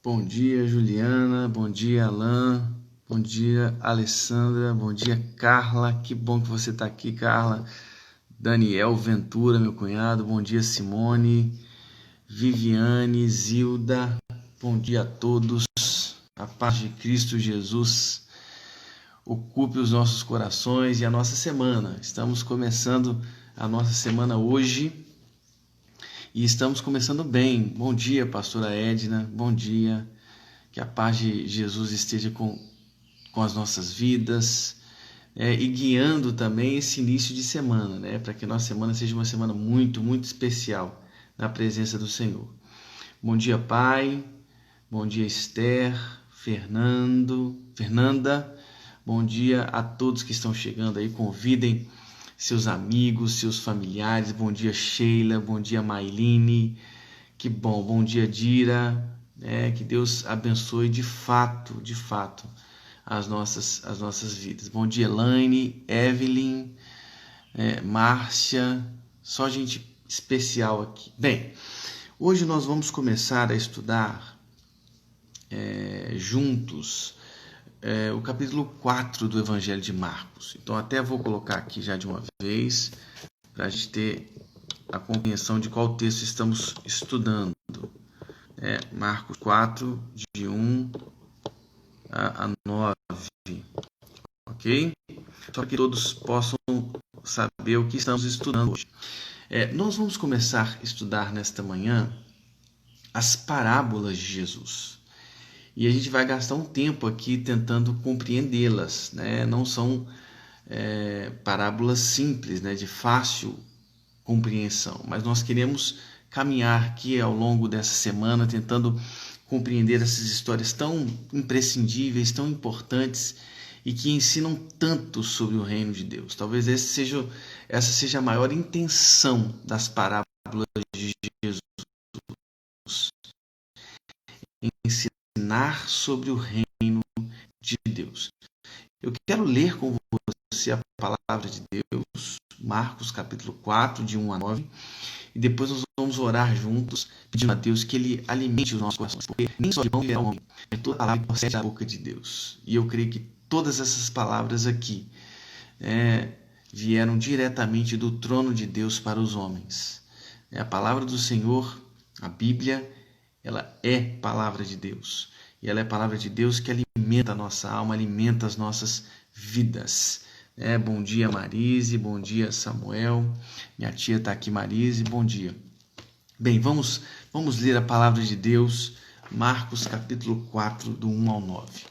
Bom dia, Juliana. Bom dia, Alan. Bom dia, Alessandra. Bom dia, Carla. Que bom que você está aqui, Carla. Daniel Ventura, meu cunhado. Bom dia, Simone. Viviane, Zilda. Bom dia a todos. A paz de Cristo Jesus ocupe os nossos corações e a nossa semana. Estamos começando a nossa semana hoje e estamos começando bem. Bom dia, pastora Edna. Bom dia. Que a paz de Jesus esteja com as nossas vidas, e guiando também esse início de semana, para que a nossa semana seja uma semana muito, muito especial na presença do Senhor. Bom dia, Pai. Bom dia, Esther, Fernanda. Bom dia a todos que estão chegando aí. Convidem seus amigos, seus familiares. Bom dia, Sheila. Bom dia, Mailine. Que bom. Bom dia, Dira. Que Deus abençoe de fato as nossas vidas. Bom dia, Elaine, Evelyn, Márcia, só gente especial aqui. Bem, hoje nós vamos começar a estudar juntos o capítulo 4 do Evangelho de Marcos. Então até vou colocar aqui já de uma vez, para a gente ter a compreensão de qual texto estamos estudando. Marcos 4, de 1 a 9, ok? Só que todos possam saber o que estamos estudando hoje. Nós vamos começar a estudar nesta manhã as parábolas de Jesus. E a gente vai gastar um tempo aqui tentando compreendê-las, Não são parábolas simples, de fácil compreensão, mas nós queremos caminhar aqui ao longo dessa semana tentando compreender essas histórias tão imprescindíveis, tão importantes e que ensinam tanto sobre o reino de Deus. Talvez essa seja a maior intenção das parábolas de Jesus. Ensinar sobre o reino de Deus. Eu quero ler com você a palavra de Deus, Marcos capítulo 4, de 1 a 9, e depois nós vamos orar juntos, pedindo a Deus que Ele alimente os nossos corações, porque nem só de pão viverá o homem, é toda palavra que procede da boca de Deus. E eu creio que todas essas palavras aqui vieram diretamente do trono de Deus para os homens. A palavra do Senhor, a Bíblia, ela é palavra de Deus. E ela é palavra de Deus que alimenta a nossa alma, alimenta as nossas vidas. Bom dia, Marise. Bom dia, Samuel. Minha tia está aqui, Marise. Bom dia. Bem, vamos ler a palavra de Deus, Marcos capítulo 4, do 1 ao 9.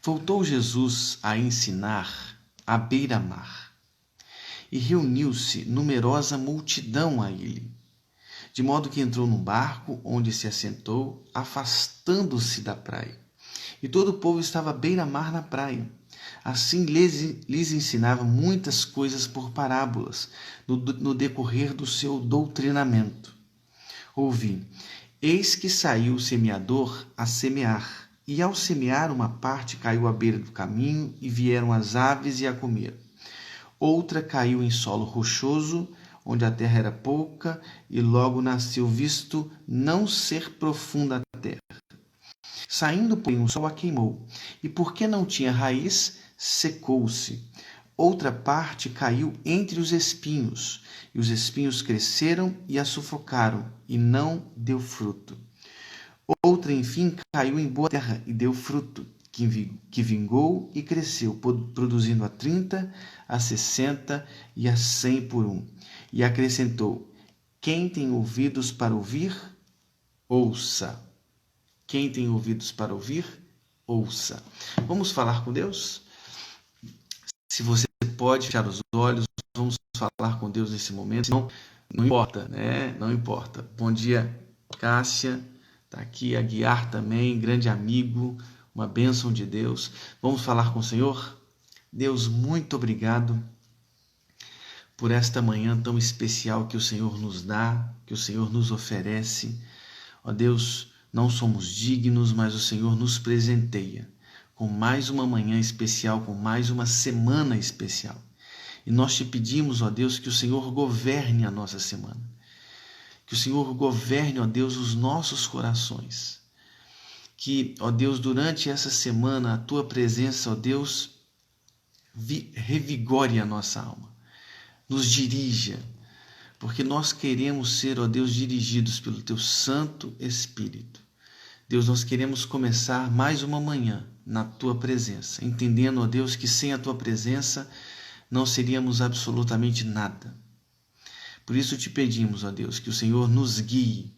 Voltou Jesus a ensinar à beira-mar, e reuniu-se numerosa multidão a ele, de modo que entrou num barco, onde se assentou, afastando-se da praia. E todo o povo estava à beira-mar na praia. Assim lhes ensinava muitas coisas por parábolas, no decorrer do seu doutrinamento. Ouvi: eis que saiu o semeador a semear, e ao semear uma parte caiu à beira do caminho, e vieram as aves e a comeram. Outra caiu em solo rochoso, onde a terra era pouca, e logo nasceu, visto não ser profunda a terra. Saindo, porém, o sol a queimou, e porque não tinha raiz, secou-se. Outra parte caiu entre os espinhos, e os espinhos cresceram e a sufocaram, e não deu fruto. Outra, enfim, caiu em boa terra e deu fruto, que vingou e cresceu, produzindo a 30, a 60 e a 100 por um. E acrescentou: quem tem ouvidos para ouvir, ouça. Quem tem ouvidos para ouvir, ouça. Vamos falar com Deus? Se você pode fechar os olhos, vamos falar com Deus nesse momento. Não importa, Não importa. Bom dia, Cássia. Está aqui, a Guiar também, grande amigo, uma bênção de Deus. Vamos falar com o Senhor? Deus, muito obrigado por esta manhã tão especial que o Senhor nos dá, que o Senhor nos oferece. Ó Deus, não somos dignos, mas o Senhor nos presenteia com mais uma manhã especial, com mais uma semana especial. E nós te pedimos, ó Deus, que o Senhor governe a nossa semana. Que o Senhor governe, ó Deus, os nossos corações. que, ó Deus, durante essa semana, a Tua presença, ó Deus, revigore a nossa alma, nos dirija, porque nós queremos ser, ó Deus, dirigidos pelo Teu Santo Espírito. Deus, nós queremos começar mais uma manhã na Tua presença, entendendo, ó Deus, que sem a Tua presença não seríamos absolutamente nada. Por isso te pedimos, ó Deus, que o Senhor nos guie,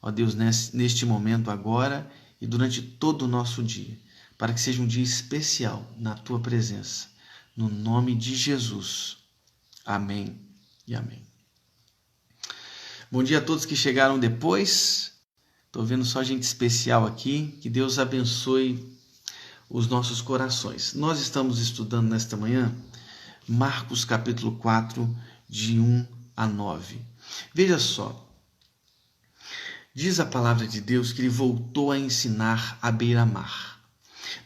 ó Deus, neste momento agora e durante todo o nosso dia, para que seja um dia especial na Tua presença. No nome de Jesus. Amém e amém. Bom dia a todos que chegaram depois. Estou vendo só gente especial aqui. Que Deus abençoe os nossos corações. Nós estamos estudando nesta manhã Marcos capítulo 4, de 1 a 9. Veja só. Diz a palavra de Deus que ele voltou a ensinar à beira-mar.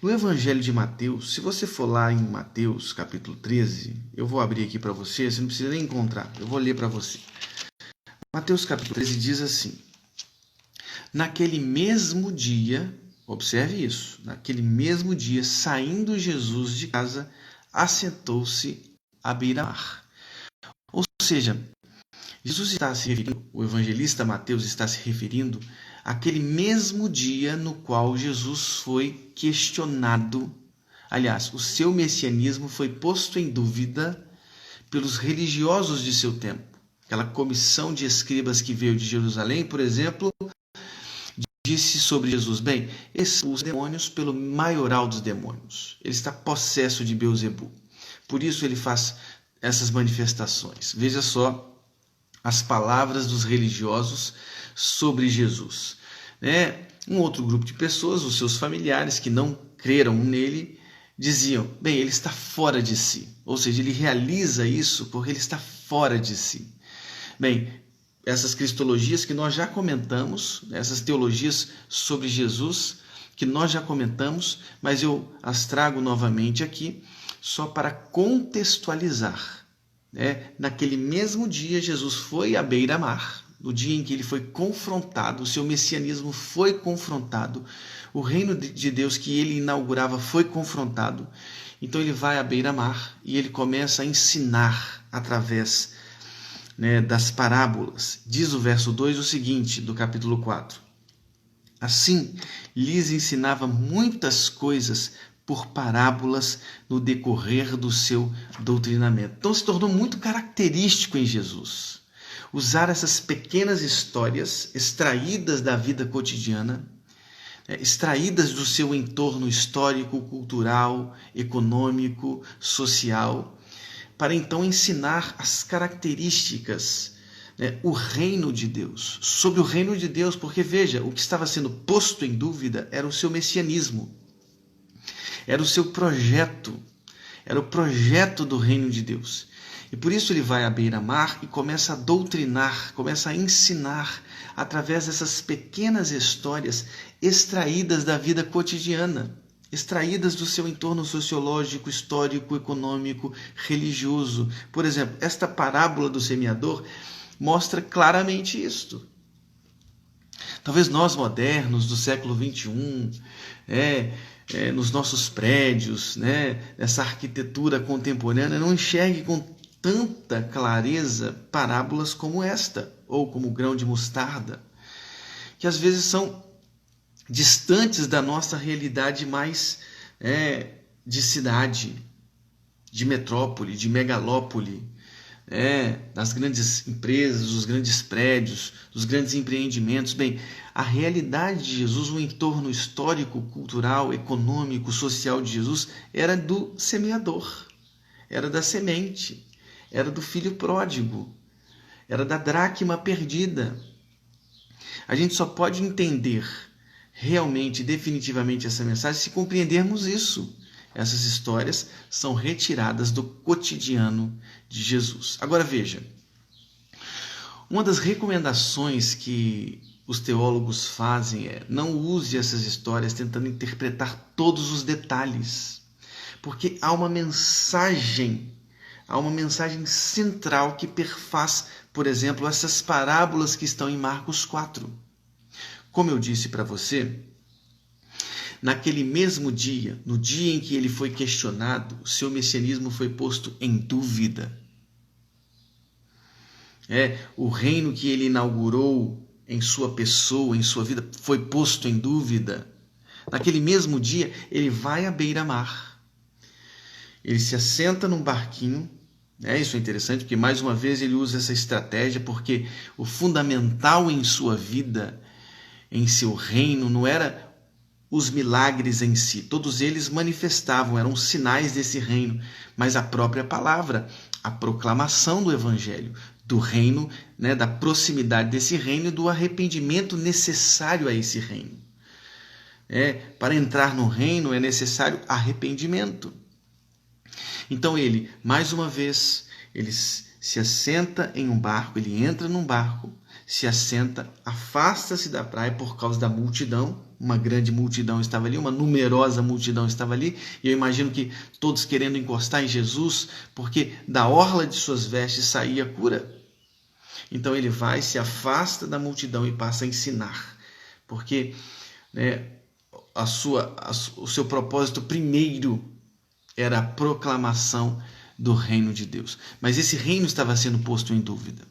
No Evangelho de Mateus, se você for lá em Mateus capítulo 13, eu vou abrir aqui para você não precisa nem encontrar, eu vou ler para você. Mateus capítulo 13 diz assim: naquele mesmo dia, observe isso, naquele mesmo dia, saindo Jesus de casa, assentou-se à beira-mar. Ou seja, Jesus está se referindo, o evangelista Mateus está se referindo àquele mesmo dia no qual Jesus foi questionado. Aliás, o seu messianismo foi posto em dúvida pelos religiosos de seu tempo. Aquela comissão de escribas que veio de Jerusalém, por exemplo, disse sobre Jesus: bem, os demônios pelo maioral dos demônios. Ele está possesso de Beelzebul. Por isso ele faz essas manifestações. Veja só as palavras dos religiosos sobre Jesus. Um outro grupo de pessoas, os seus familiares que não creram nele, diziam: bem, ele está fora de si. Ou seja, ele realiza isso porque ele está fora de si. Bem, essas cristologias que nós já comentamos, essas teologias sobre Jesus que nós já comentamos, mas eu as trago novamente aqui só para contextualizar. Naquele mesmo dia, Jesus foi à beira-mar, no dia em que ele foi confrontado, o seu messianismo foi confrontado, o reino de Deus que ele inaugurava foi confrontado. Então ele vai à beira-mar e ele começa a ensinar através das parábolas. Diz o verso 2 o seguinte, do capítulo 4. Assim, lhes ensinava muitas coisas por parábolas no decorrer do seu doutrinamento. Então se tornou muito característico em Jesus usar essas pequenas histórias extraídas da vida cotidiana, extraídas do seu entorno histórico, cultural, econômico, social, para então ensinar as características, o reino de Deus, sobre o reino de Deus, porque veja, o que estava sendo posto em dúvida era o seu messianismo, era o seu projeto, era o projeto do reino de Deus. E por isso ele vai à beira-mar e começa a doutrinar, começa a ensinar através dessas pequenas histórias extraídas da vida cotidiana, extraídas do seu entorno sociológico, histórico, econômico, religioso. Por exemplo, esta parábola do semeador mostra claramente isto. Talvez nós modernos do século XXI, nos nossos prédios, nessa arquitetura contemporânea, não enxergue com tanta clareza parábolas como esta, ou como o grão de mostarda, que às vezes são distantes da nossa realidade mais de cidade, de metrópole, de megalópole, das grandes empresas, dos grandes prédios, dos grandes empreendimentos. Bem, a realidade de Jesus, o entorno histórico, cultural, econômico, social de Jesus era do semeador, era da semente, era do filho pródigo, era da dracma perdida. A gente só pode entender realmente, definitivamente essa mensagem se compreendermos isso. Essas histórias são retiradas do cotidiano de Jesus. Agora veja, uma das recomendações que os teólogos fazem é: não use essas histórias tentando interpretar todos os detalhes, porque há uma mensagem central que perfaz, por exemplo, essas parábolas que estão em Marcos 4. Como eu disse para você, naquele mesmo dia, no dia em que ele foi questionado, o seu messianismo foi posto em dúvida. O reino que ele inaugurou em sua pessoa, em sua vida, foi posto em dúvida. Naquele mesmo dia, ele vai à beira-mar. Ele se assenta num barquinho. Isso é interessante, porque mais uma vez ele usa essa estratégia, porque o fundamental em sua vida, em seu reino, não era os milagres em si. Todos eles manifestavam, eram sinais desse reino, mas a própria palavra, a proclamação do evangelho, do reino, da proximidade desse reino e do arrependimento necessário a esse reino. Para entrar no reino é necessário arrependimento. Então ele, mais uma vez, ele se assenta em um barco, ele entra num barco, se assenta, afasta-se da praia por causa da multidão. Uma grande multidão estava ali, uma numerosa multidão estava ali, e eu imagino que todos querendo encostar em Jesus, porque da orla de suas vestes saía a cura. Então ele vai, se afasta da multidão e passa a ensinar, porque o seu propósito primeiro era a proclamação do reino de Deus. Mas esse reino estava sendo posto em dúvida.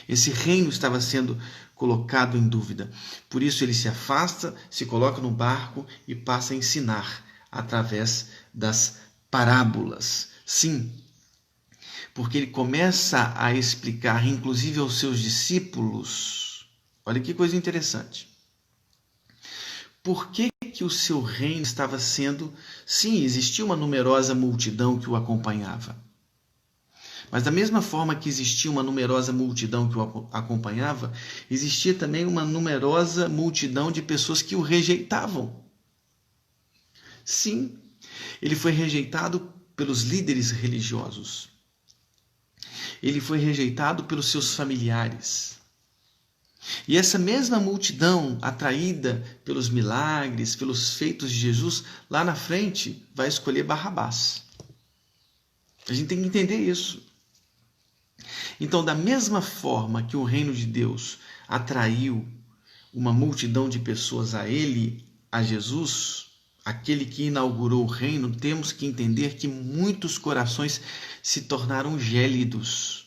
Esse reino estava sendo colocado em dúvida. Por isso ele se afasta, se coloca no barco e passa a ensinar através das parábolas. Sim, porque ele começa a explicar, inclusive aos seus discípulos, olha que coisa interessante. Por que o seu reino estava sendo... Sim, existia uma numerosa multidão que o acompanhava. Mas da mesma forma que existia uma numerosa multidão que o acompanhava, existia também uma numerosa multidão de pessoas que o rejeitavam. Sim, ele foi rejeitado pelos líderes religiosos. Ele foi rejeitado pelos seus familiares. E essa mesma multidão, atraída pelos milagres, pelos feitos de Jesus, lá na frente vai escolher Barrabás. A gente tem que entender isso. Então, da mesma forma que o reino de Deus atraiu uma multidão de pessoas a ele, a Jesus, aquele que inaugurou o reino, temos que entender que muitos corações se tornaram gélidos.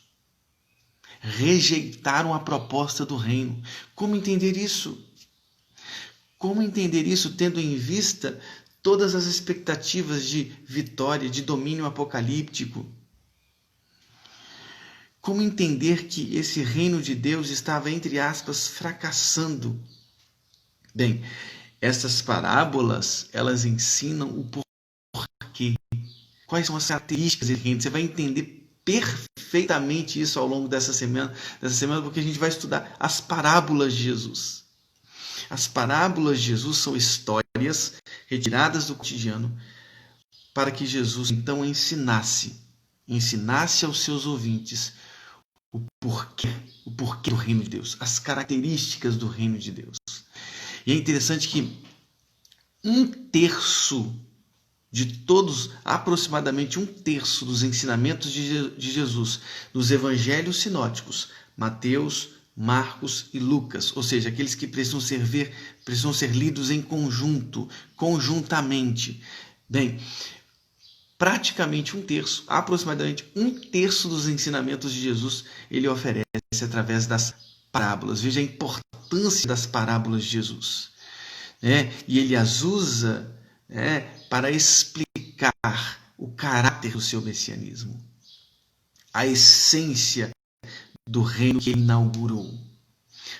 Rejeitaram a proposta do reino. Como entender isso? Como entender isso tendo em vista todas as expectativas de vitória, de domínio apocalíptico? Como entender que esse reino de Deus estava, entre aspas, fracassando? Bem, essas parábolas, elas ensinam o porquê. Quais são as características desse reino? Você vai entender perfeitamente isso ao longo dessa semana, porque a gente vai estudar as parábolas de Jesus. As parábolas de Jesus são histórias retiradas do cotidiano para que Jesus então ensinasse aos seus ouvintes o porquê do reino de Deus, as características do reino de Deus. E é interessante que aproximadamente um terço dos ensinamentos de Jesus, dos evangelhos sinóticos, Mateus, Marcos e Lucas, ou seja, aqueles que precisam ser lidos em conjunto, conjuntamente. Bem, aproximadamente um terço dos ensinamentos de Jesus, ele oferece através das parábolas. Veja a importância das parábolas de Jesus. E ele as usa para explicar o caráter do seu messianismo, a essência do reino que ele inaugurou.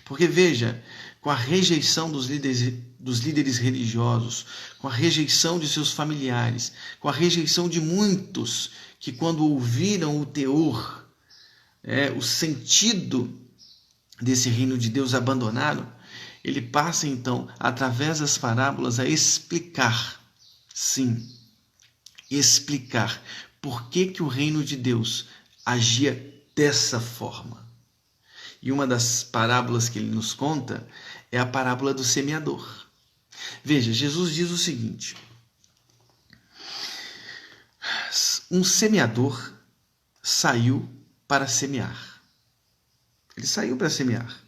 Porque veja, com a rejeição dos líderes religiosos, com a rejeição de seus familiares, com a rejeição de muitos que, quando ouviram o teor, o sentido desse reino de Deus, abandonaram, ele passa então, através das parábolas, a explicar, por que o reino de Deus agia dessa forma. E uma das parábolas que ele nos conta é a parábola do semeador. Veja, Jesus diz o seguinte: um semeador saiu para semear. Ele saiu para semear.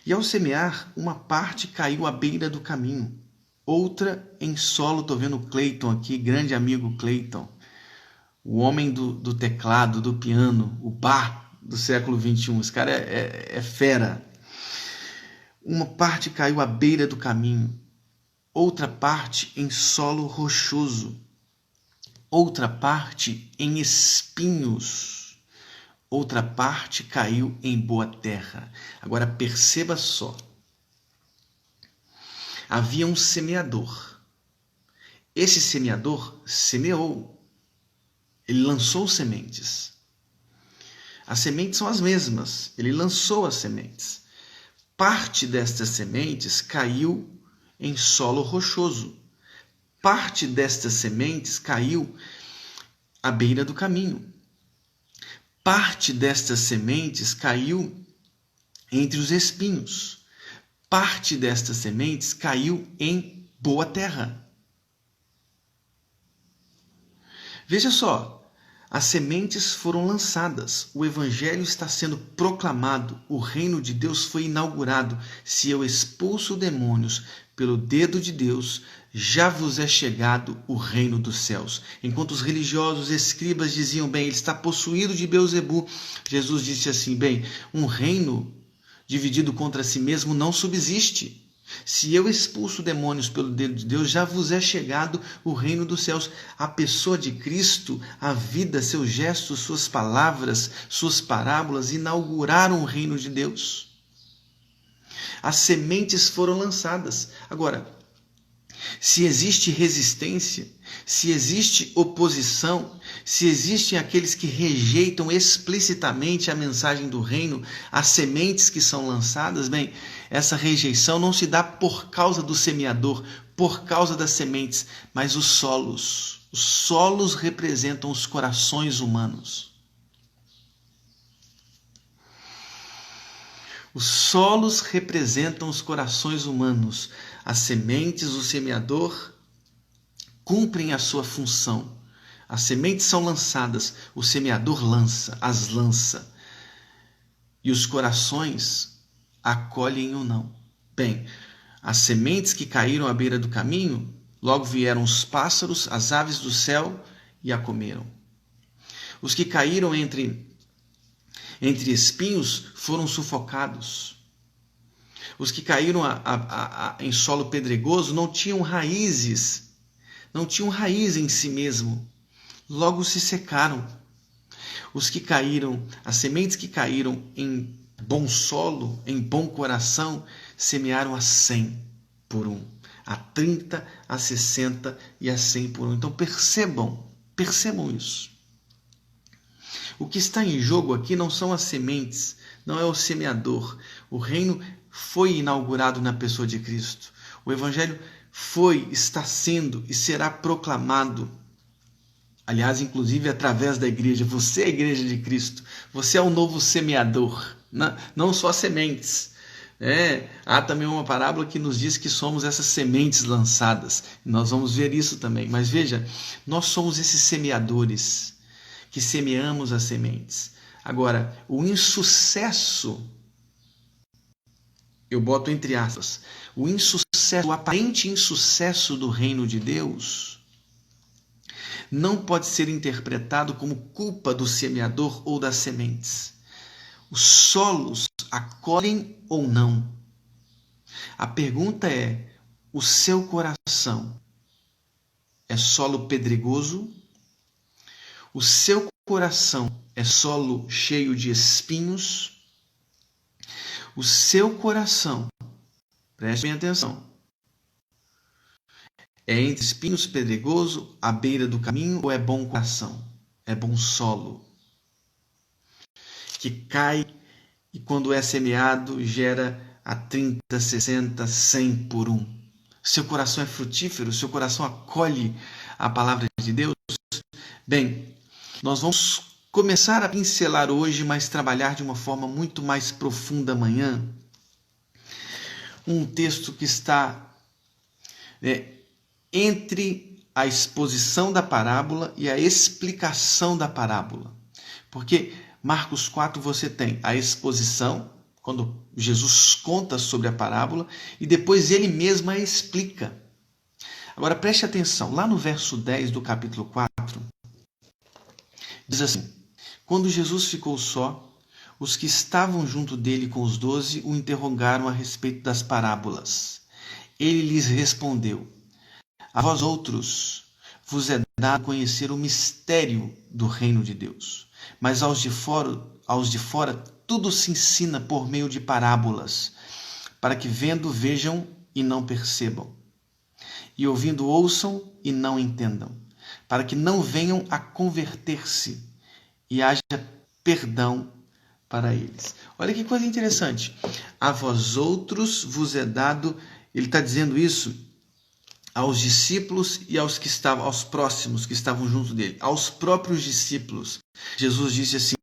E ao semear, uma parte caiu à beira do caminho. outra em solo. Estou vendo o Cleiton aqui, grande amigo Cleiton, o homem do teclado, do piano, o Bach do século XXI. Esse cara é fera. Uma parte caiu à beira do caminho, outra parte em solo rochoso, outra parte em espinhos, outra parte caiu em boa terra. Agora perceba só. Havia um semeador. Esse semeador semeou. Ele lançou sementes. As sementes são as mesmas. Ele lançou as sementes. Parte destas sementes caiu em solo rochoso. Parte destas sementes caiu à beira do caminho. Parte destas sementes caiu entre os espinhos. Parte destas sementes caiu em boa terra. Veja só, as sementes foram lançadas, o evangelho está sendo proclamado, o reino de Deus foi inaugurado. Se eu expulso demônios pelo dedo de Deus, já vos é chegado o reino dos céus. Enquanto os religiosos escribas diziam, bem, ele está possuído de Beelzebu, Jesus disse assim, bem, um reino dividido contra si mesmo não subsiste. Se eu expulso demônios pelo dedo de Deus, já vos é chegado o reino dos céus. A pessoa de Cristo, a vida, seus gestos, suas palavras, suas parábolas inauguraram o reino de Deus. As sementes foram lançadas. Agora, se existe resistência, se existe oposição, se existem aqueles que rejeitam explicitamente a mensagem do reino, as sementes que são lançadas, bem, essa rejeição não se dá por causa do semeador, por causa das sementes, mas os solos. Os solos representam os corações humanos. Os solos representam os corações humanos. As sementes, o semeador, cumprem a sua função. As sementes são lançadas, o semeador as lança. E os corações acolhem ou não. Bem, as sementes que caíram à beira do caminho, logo vieram os pássaros, as aves do céu e a comeram. Os que caíram entre espinhos foram sufocados. Os que caíram em solo pedregoso não tinham raízes, não tinham raiz em si mesmo, logo se secaram. As sementes que caíram em bom solo, em bom coração, semearam a 100 por um, a 30, a 60 e a 100 por um. Então percebam isso. O que está em jogo aqui não são as sementes, não é o semeador. O reino foi inaugurado na pessoa de Cristo. O evangelho está sendo e será proclamado. Aliás, inclusive através da igreja. Você é a igreja de Cristo. Você é o novo semeador, não só sementes. Há também uma parábola que nos diz que somos essas sementes lançadas. Nós vamos ver isso também. Mas veja, nós somos esses semeadores que semeamos as sementes. Agora, o insucesso, eu boto entre aspas, o aparente insucesso do reino de Deus não pode ser interpretado como culpa do semeador ou das sementes. Os solos acolhem ou não? A pergunta é, o seu coração é solo pedregoso? O seu coração é solo cheio de espinhos? O seu coração, preste bem atenção, é entre espinhos pedregoso, à beira do caminho, ou é bom coração? É bom solo? Que cai e quando é semeado gera a 30, 60, 100 por um. Seu coração é frutífero? Seu coração acolhe a palavra de Deus? Bem, nós vamos começar a pincelar hoje, mas trabalhar de uma forma muito mais profunda amanhã. Um texto que está entre a exposição da parábola e a explicação da parábola. Porque Marcos 4 você tem a exposição, quando Jesus conta sobre a parábola, e depois ele mesmo a explica. Agora preste atenção, lá no verso 10 do capítulo 4, diz assim: quando Jesus ficou só, os que estavam junto dele com os 12 o interrogaram a respeito das parábolas. Ele lhes respondeu: a vós outros vos é dado conhecer o mistério do reino de Deus, mas aos de fora tudo se ensina por meio de parábolas, para que vendo vejam e não percebam, e ouvindo ouçam e não entendam, para que não venham a converter-se e haja perdão para eles. Olha que coisa interessante. A vós outros vos é dado, ele está dizendo isso aos discípulos e aos próximos que estavam junto dele, aos próprios discípulos. Jesus disse assim: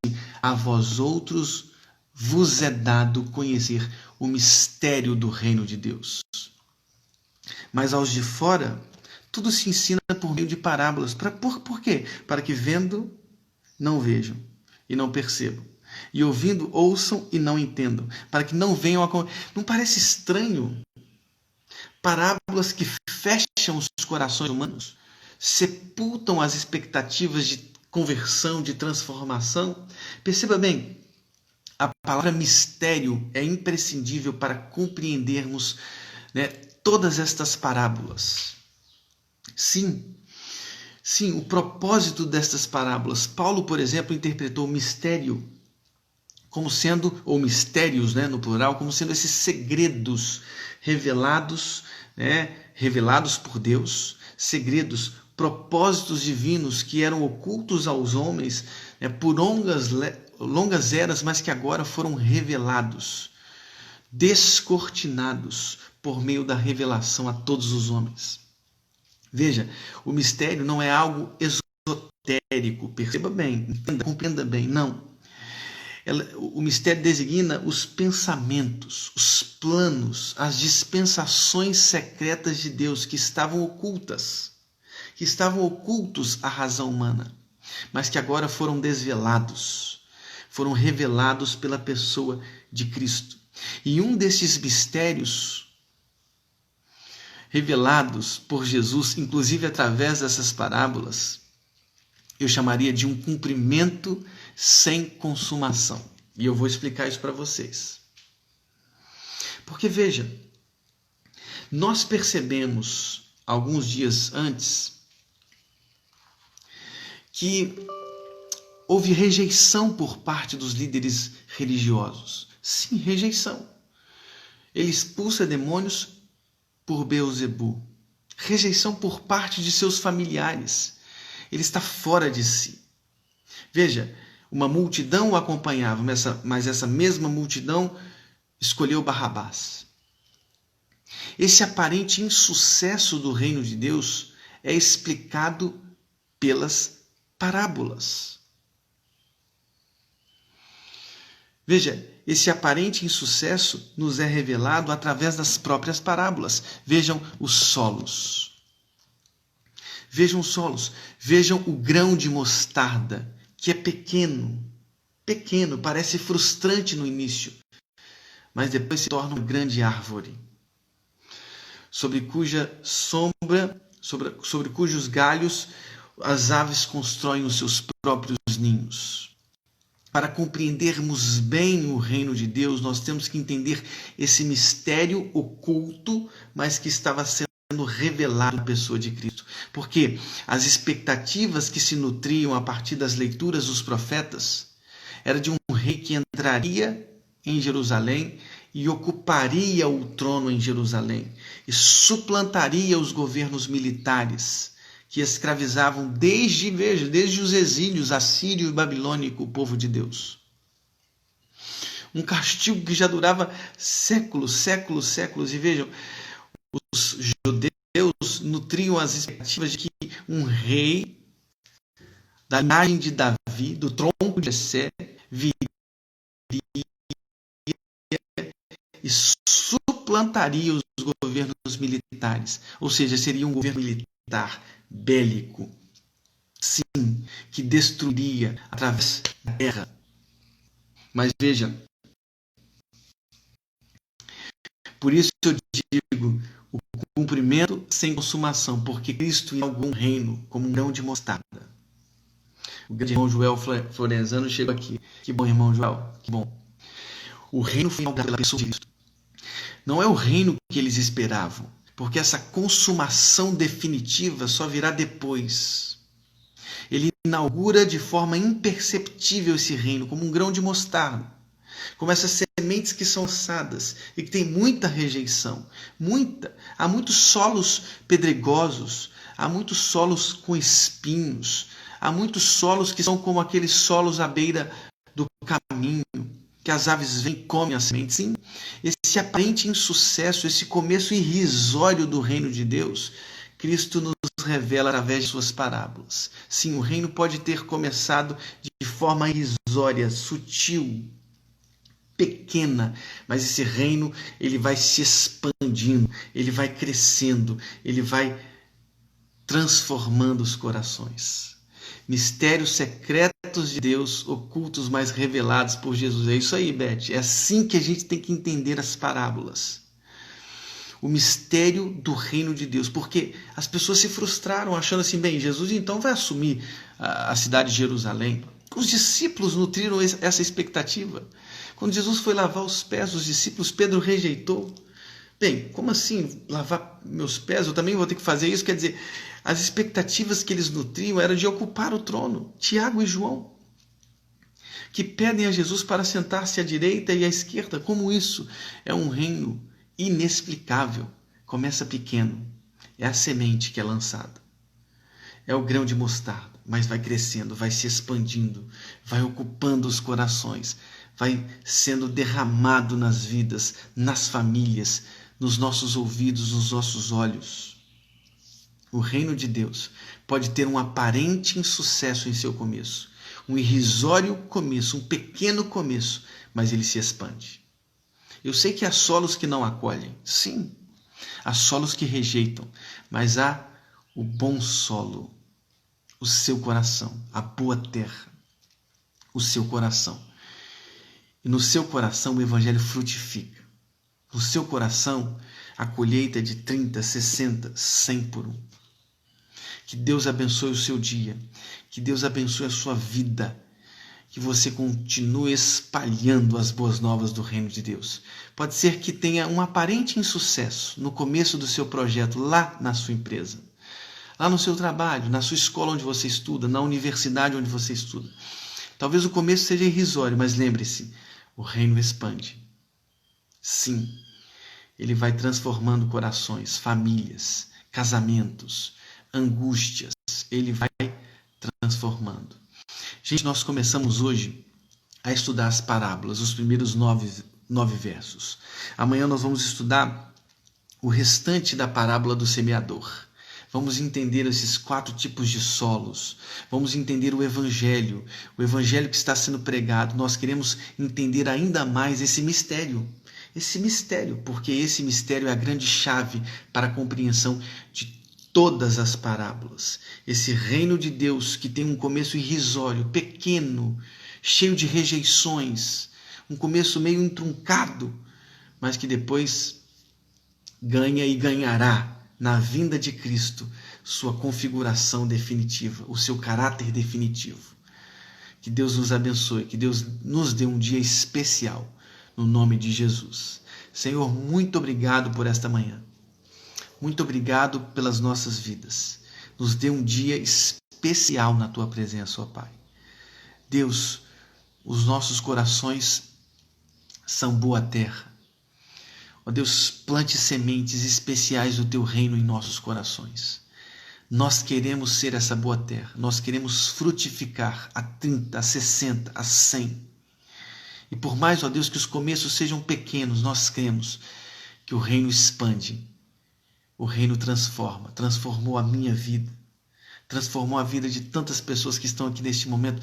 a vós outros vos é dado conhecer o mistério do reino de Deus. Mas aos de fora, tudo se ensina por meio de parábolas. Por quê? Para que vendo, não vejam e não percebam. E ouvindo, ouçam e não entendam. Para que não venham a... Não parece estranho? Parábolas que fecham os corações humanos, sepultam as expectativas de conversão, de transformação. Perceba bem, a palavra mistério é imprescindível para compreendermos, né, todas estas parábolas. Sim, o propósito destas parábolas. Paulo, por exemplo, interpretou o mistério como sendo, ou mistérios, né, no plural, como sendo esses segredos revelados, né, revelados por Deus, segredos, propósitos divinos que eram ocultos aos homens, né, por longas eras, mas que agora foram revelados, descortinados por meio da revelação a todos os homens. Veja, o mistério não é algo esotérico, perceba bem, compreenda bem, não. O mistério designa os pensamentos, os planos, as dispensações secretas de Deus que estavam ocultos à razão humana, mas que agora foram desvelados, foram revelados pela pessoa de Cristo. E um desses mistérios revelados por Jesus, inclusive através dessas parábolas, eu chamaria de um cumprimento sem consumação. E eu vou explicar isso para vocês. Porque veja, nós percebemos alguns dias antes que houve rejeição por parte dos líderes religiosos. Sim, rejeição. Ele expulsa demônios por Beelzebu. Rejeição por parte de seus familiares. Ele está fora de si. Veja, uma multidão o acompanhava, mas essa mesma multidão escolheu Barrabás. Esse aparente insucesso do reino de Deus é explicado pelas parábolas. Veja, esse aparente insucesso nos é revelado através das próprias parábolas. Vejam os solos. Vejam os solos. Vejam o grão de mostarda, que é pequeno, parece frustrante no início, mas depois se torna uma grande árvore, sobre cuja sombra, sobre cujos galhos as aves constroem os seus próprios ninhos. Para compreendermos bem o reino de Deus, nós temos que entender esse mistério oculto, mas que estava sendo revelado na pessoa de Cristo. Porque as expectativas que se nutriam a partir das leituras dos profetas era de um rei que entraria em Jerusalém e ocuparia o trono em Jerusalém e suplantaria os governos militares que escravizavam desde os exílios assírio e babilônico o povo de Deus. Um castigo que já durava séculos. E vejam, os judeus nutriam as expectativas de que um rei da linhagem de Davi, do tronco de Jessé, viria e suplantaria os governos militares. Ou seja, seria um governo militar, bélico, sim, que destruiria através da terra. Mas veja, por isso eu digo, o cumprimento sem consumação, porque Cristo em algum reino, como um grão de mostarda. O grande irmão Joel Florenzano chegou aqui. Que bom, irmão Joel, que bom. O reino foi inaugurado pela pessoa de Cristo. Não é o reino que eles esperavam, porque essa consumação definitiva só virá depois. Ele inaugura de forma imperceptível esse reino, como um grão de mostarda, como essas sementes que são lançadas e que tem muita rejeição, há muitos solos pedregosos, há muitos solos com espinhos, há muitos solos que são como aqueles solos à beira do caminho, que as aves vêm e comem as sementes. Sim, esse aparente insucesso, esse começo irrisório do reino de Deus, Cristo nos revela através de suas parábolas. Sim, o reino pode ter começado de forma irrisória, sutil, pequena, mas esse reino ele vai se expandindo, ele vai crescendo, ele vai transformando os corações. Mistérios secretos de Deus, ocultos, mas revelados por Jesus. É isso aí, Beth. É assim que a gente tem que entender as parábolas. O mistério do reino de Deus. Porque as pessoas se frustraram achando assim, bem, Jesus então vai assumir a cidade de Jerusalém. Os discípulos nutriram essa expectativa. Quando Jesus foi lavar os pés dos discípulos, Pedro rejeitou. Bem, como assim lavar meus pés? Eu também vou ter que fazer isso? Quer dizer, as expectativas que eles nutriam eram de ocupar o trono. Tiago e João, que pedem a Jesus para sentar-se à direita e à esquerda. Como isso é um reino inexplicável. Começa pequeno. É a semente que é lançada. É o grão de mostarda, mas vai crescendo, vai se expandindo, vai ocupando os corações, vai sendo derramado nas vidas, nas famílias, nos nossos ouvidos, nos nossos olhos. O reino de Deus pode ter um aparente insucesso em seu começo, um irrisório começo, um pequeno começo, mas ele se expande. Eu sei que há solos que não acolhem, sim, há solos que rejeitam, mas há o bom solo, o seu coração, a boa terra, o seu coração. E no seu coração o evangelho frutifica. No seu coração a colheita é de 30, 60, 100 por um. Que Deus abençoe o seu dia, que Deus abençoe a sua vida, que você continue espalhando as boas novas do reino de Deus. Pode ser que tenha um aparente insucesso no começo do seu projeto, lá na sua empresa, lá no seu trabalho, na sua escola onde você estuda, na universidade onde você estuda. Talvez o começo seja irrisório, mas lembre-se, o reino expande. Sim, ele vai transformando corações, famílias, casamentos, angústias, ele vai transformando. Gente, nós começamos hoje a estudar as parábolas, os primeiros nove versos. Amanhã nós vamos estudar o restante da parábola do semeador. Vamos entender esses 4 tipos de solos. Vamos entender o evangelho que está sendo pregado. Nós queremos entender ainda mais esse mistério, porque esse mistério é a grande chave para a compreensão de todas as parábolas. Esse reino de Deus que tem um começo irrisório, pequeno, cheio de rejeições, um começo meio entroncado, mas que depois ganha e ganhará na vinda de Cristo sua configuração definitiva, o seu caráter definitivo. Que Deus nos abençoe, que Deus nos dê um dia especial, no nome de Jesus. Senhor, muito obrigado por esta manhã. Muito obrigado pelas nossas vidas. Nos dê um dia especial na Tua presença, ó Pai. Deus, os nossos corações são boa terra. Ó Deus, plante sementes especiais do Teu reino em nossos corações. Nós queremos ser essa boa terra. Nós queremos frutificar a 30, a 60, a 100. E por mais, ó Deus, que os começos sejam pequenos, nós cremos que o reino expande. O reino transformou a minha vida, transformou a vida de tantas pessoas que estão aqui neste momento,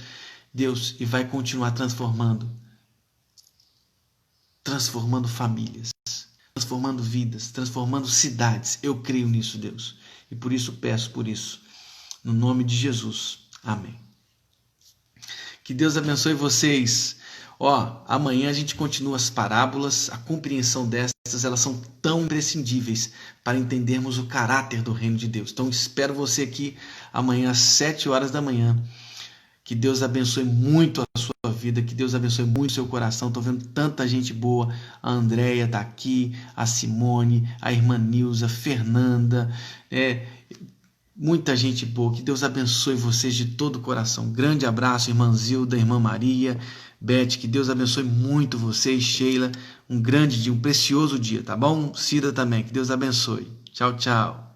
Deus, e vai continuar transformando famílias, transformando vidas, transformando cidades. Eu creio nisso, Deus, e por isso peço por isso, no nome de Jesus. Amém. Que Deus abençoe vocês. Amanhã a gente continua as parábolas, a compreensão destas, elas são tão imprescindíveis para entendermos o caráter do reino de Deus. Então espero você aqui amanhã às 7 horas da manhã. Que Deus abençoe muito a sua vida, que Deus abençoe muito o seu coração. Estou vendo tanta gente boa, a Andréia está aqui, a Simone, a irmã Nilza, a Fernanda, muita gente boa. Que Deus abençoe vocês de todo o coração. Grande abraço, irmã Zilda, irmã Maria, Beth, que Deus abençoe muito vocês, Sheila. Um grande dia, um precioso dia, tá bom? Cida também, que Deus abençoe. Tchau, tchau.